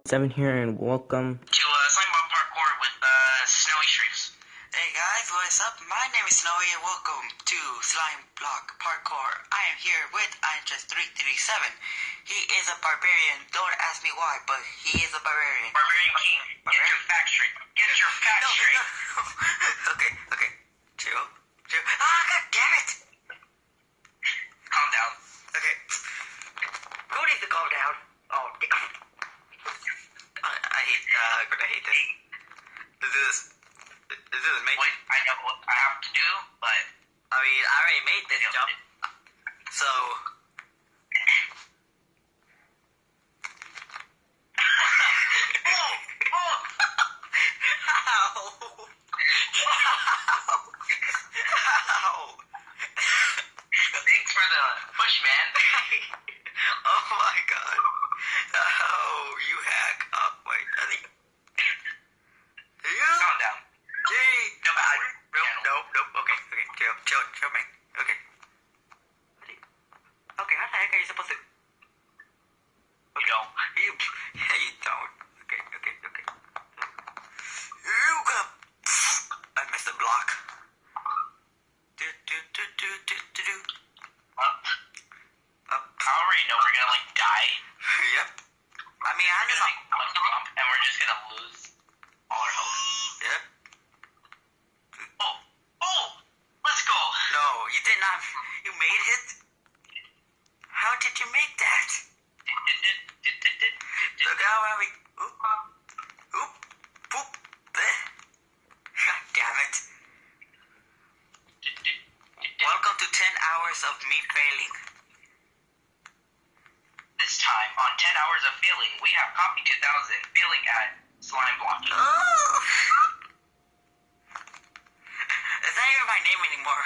Seven here, and welcome to Slime Block Parkour with Snowey Strqfes. Hey guys, what's up? My name is Snowey and welcome to Slime Block Parkour. I am here with Strqfes337. He is a barbarian. Don't ask me why, but he is a barbarian. Barbarian King, get your facts straight. Get your facts straight. Okay. Chill. Ah, god damn it! Calm down. Okay. Who needs to calm down? Oh, damn. I hate this. Is this me? Wait, I know what I have to do, but I mean, I already made this jump. So... Thanks for the push, man. Oh my god. Oh, you hack. Oh, wait, I think... Calm down. Nope. Okay. Chill, man. Okay. Okay, how the heck are you supposed to... You don't. You don't. Okay. You go. I missed the block. Do. I already know we're gonna die. Yep. I mean, I just... One jump, and we're just gonna lose all our health. Yep. Oh! Let's go! No, you did not. You made it? How did you make that? Look how we... Oop. Boop. God damn it. Welcome to 10 hours of me failing. This time, on 10 hours of failing, we have Copy 2000 failing at slime blocking. Oh! It's not even my name anymore.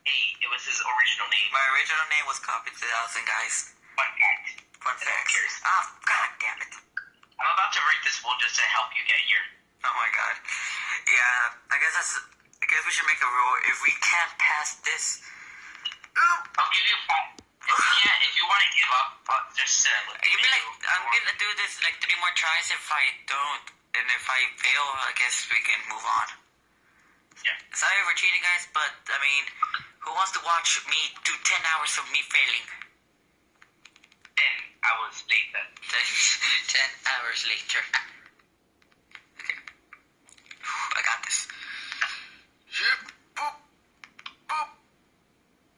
Hey, it was his original name. My original name was Copy 2000, guys. Fun fact. Fun fact. Oh, god damn it. I'm about to break this rule just to help you get here. Oh my god. Yeah, I guess we should make a rule. If we can't pass this... I'll give you 5. If you want to give up, just You mean like, I'm gonna do this like 3 more tries. If I don't, and if I fail, I guess we can move on. Yeah. Sorry for cheating, guys, but I mean, who wants to watch me do 10 hours of me failing? And I was late then. 10 hours later. Okay. I got this. Boop.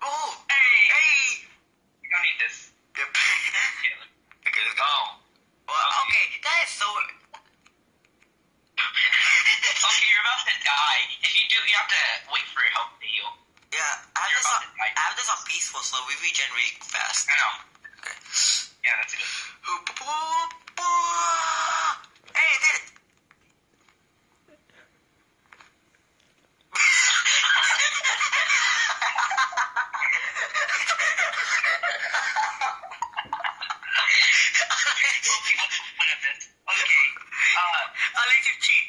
Oh! Hey! You don't need this. Yep. Yeah. Okay, let's go. Well, okay, that is so... Okay, you're about to die. If you do, you have to wait for your health to heal. Yeah, I have this on peaceful, so we regen really fast. I know. Okay. Yeah, that's good. Hey, I did it! Okay. I'll let you cheat.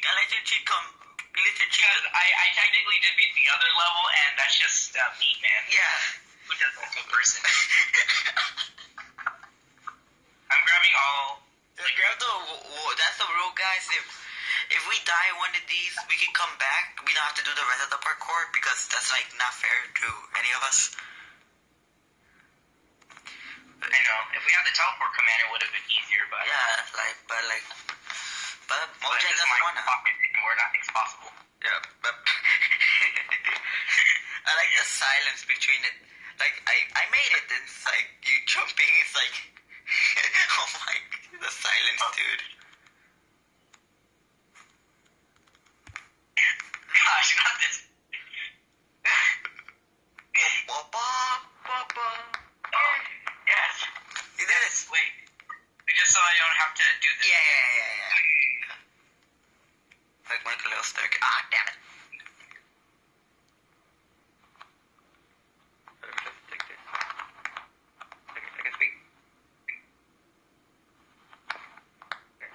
Because I technically did beat the other level, and that's just me, man. Yeah. Who does that to a person? I'm grabbing all... That's the rule, guys. If we die one of these, we can come back. We don't have to do the rest of the parkour because that's like not fair to any of us. I know. If we had the teleport command, it would have been easier, but... Yeah, but Mojang doesn't want to. Where nothing's possible. Yeah, but I like the silence between it. Like I made it. It's like you jumping. It's like oh my, the silence, dude. Gosh, not this. Yes. You did it. Wait. Just so I don't have to do this. Yeah. Like a little stick. Ah, damn it. Take this. I can speak. Okay.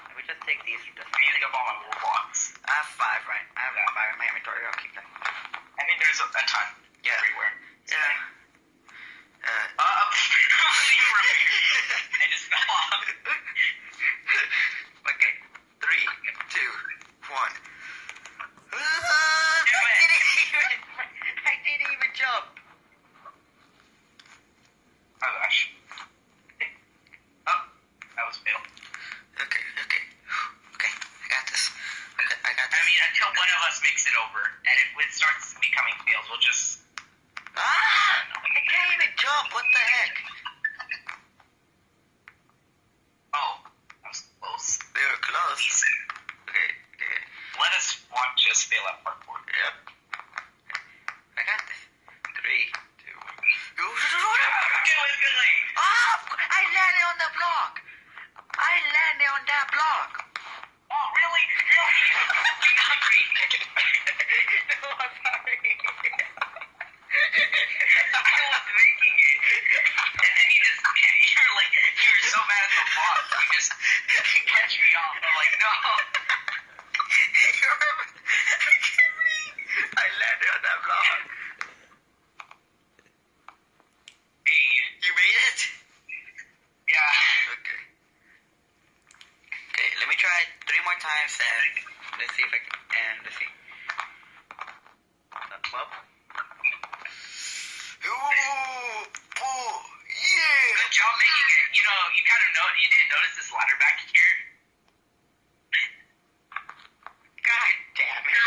I can't even jump. What the heck? Oh, that was close. They were close. Decent. Okay. Let us watch us fail at parkour. Yep. I got this. 3, 2, 1. Do it, Billy. I landed on the block. I landed on that block. Oh, really? Really? I'm hungry. No, I'm sorry. I was making it. And then you were so mad at the block. You just catch me off. I'm like, no. I can't breathe. I landed on that block. Hey. You made it? Yeah. Okay. Okay, let me try 3 more times and let's see if I can. Let's see. Well. Oh, yeah. Good job making it. You know, you didn't notice this ladder back here? God damn it.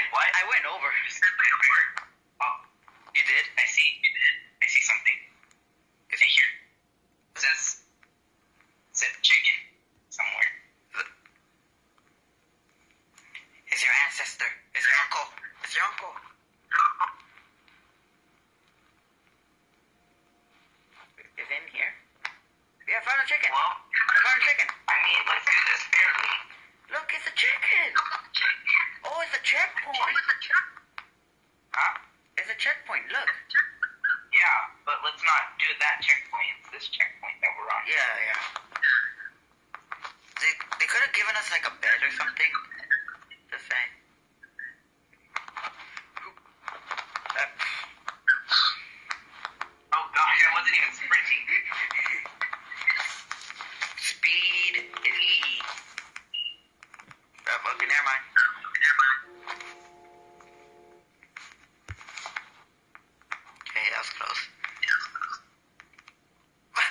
What? I went over. Oh, You did? I see something. Is it here? It said chicken somewhere. It's your ancestor. It's your uncle. It's your uncle. Is it in here? Yeah, I found a chicken. Well, I found a chicken. I mean, let's do this fairly. Look, it's a chicken. Oh, it's a checkpoint. Huh? It's a checkpoint. Look. Yeah, but let's not do that checkpoint. It's this checkpoint that we're on. Yeah. They could have given us like a bed or something. Just saying. Oh gosh, I wasn't even sprinting. Speed is key. Okay, never mind. Okay, that was close. Why?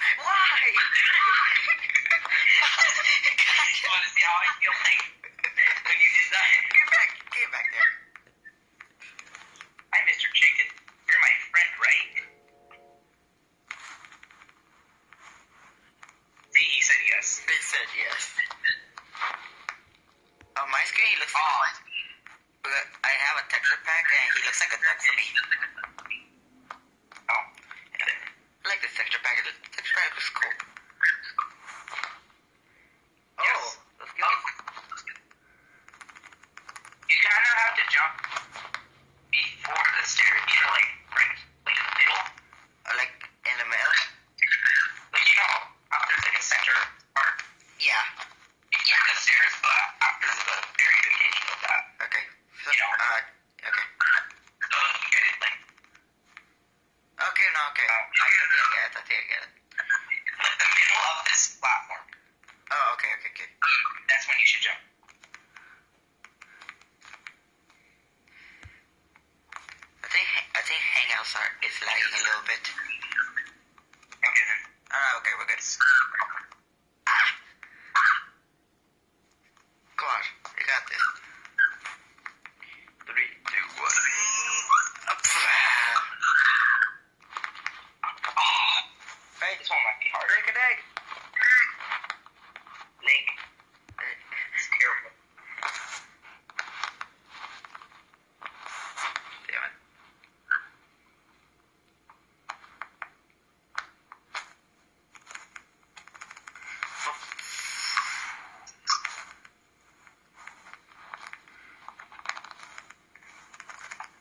You want to see how I feel like when you did that? Get back there. Hi, Mr. Chicken. You're my friend, right? See, he said yes. They said yes. On my screen, he looks like I have a texture pack, and he looks like a duck to me. Oh. I like this texture pack. The texture pack looks cool. Yes. Oh, let's go. You kind of have to jump before the stairs. You know, right in the middle. Like in the middle? Like, you know, after there's like a center part. Yeah. You jump the stairs, but after the very beginning of that. Okay. So, You know. okay. So you get it, like, Okay, no, okay. I think I get it. like the middle of this platform. Oh, okay. That's when you should jump. I think Hangouts is lagging a little bit. Okay, then. Okay, we're good. Come on, you got this. 3, 2, 1. Oh, Hey, this one might be hard. break an egg. Leg. It's terrible. Damn it.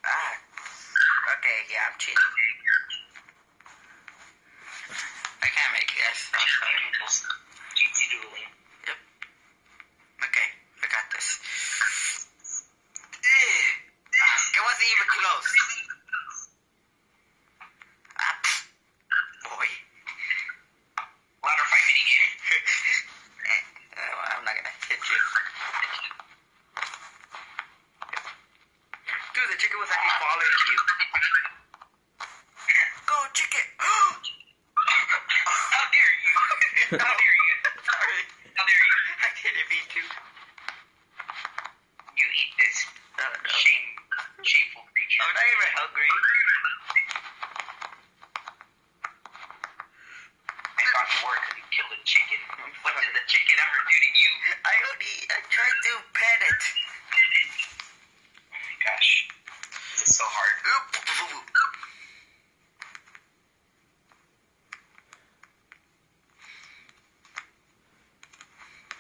Okay, yeah, I'm cheating. I can't make it, guys. I'm sorry. GT dueling. Yep. Okay, I got this. It wasn't even close. Boy. Ladder fight minigame. I'm not gonna hit you. Dude, the chicken was actually following you. Go, chicken! How dare you? How dare you? Sorry. How dare you? I didn't mean to. You eat this. No. Shameful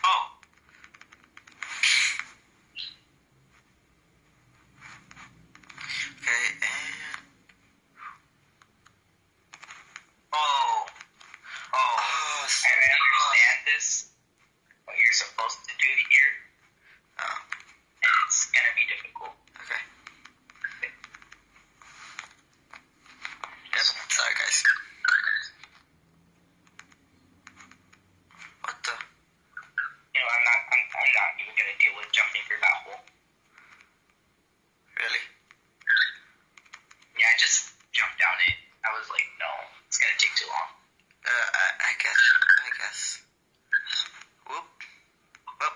Oh. Okay, and... Oh. Oh. I understand this. What you're supposed to do here. Oh. And it's gonna be difficult. Okay. Yep, sorry guys. What the? You know, I'm not even gonna deal with jumping through that hole. Really? Yeah, I just jumped down it. I was like, no, it's gonna take too long. I guess. Whoop. Whoop.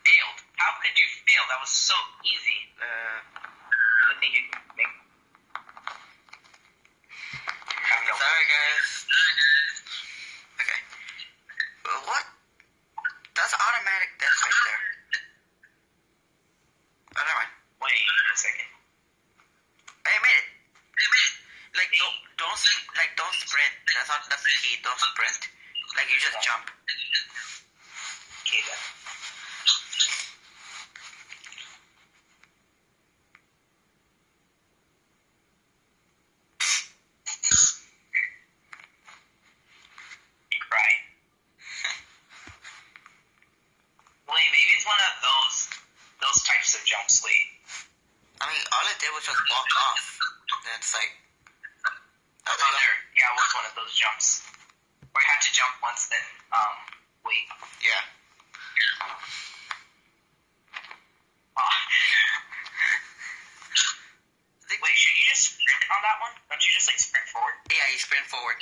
Failed. How could you fail? That was so easy. I think you can make. Sorry guys. Okay. What? That's automatic death right there. Oh, never mind. Wait a second. Hey, I made it. Like, don't sprint. That's the key. Don't sprint. Like, you just jump. Okay, then. You cried. Wait, maybe it's one of those types of jumps. Wait. I mean, all it did was just walk off. Then it's like... Oh, there. Yeah, it was one of those jumps. Where you had to jump once, then, wait. Yeah. Wait, should you just sprint on that one? Don't you just, like, sprint forward? Yeah, you sprint forward.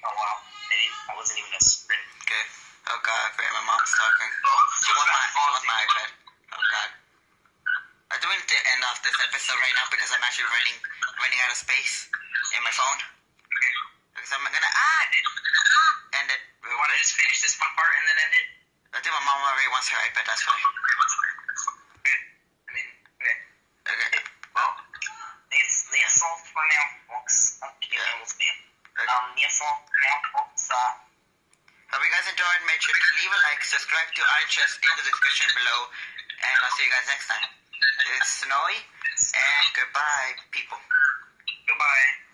Oh, wow. I wasn't even a sprint. Okay. Oh god, I forget my mom's talking. She wants my iPad. Oh god. I do need to end off this episode right now because I'm actually running out of space in my phone. Okay. Because I'm gonna end it. We want to just finish this one part and then end it? I think my mom already wants her iPad, that's why. Okay. I mean, okay. Okay. Well, that's all for now, folks. Okay, Yeah. almost there. That's all for now, folks. Hope you guys enjoyed. Make sure to leave a like, subscribe to Iron Chest in the description below, and I'll see you guys next time. It's Snowey, and goodbye, people. Goodbye.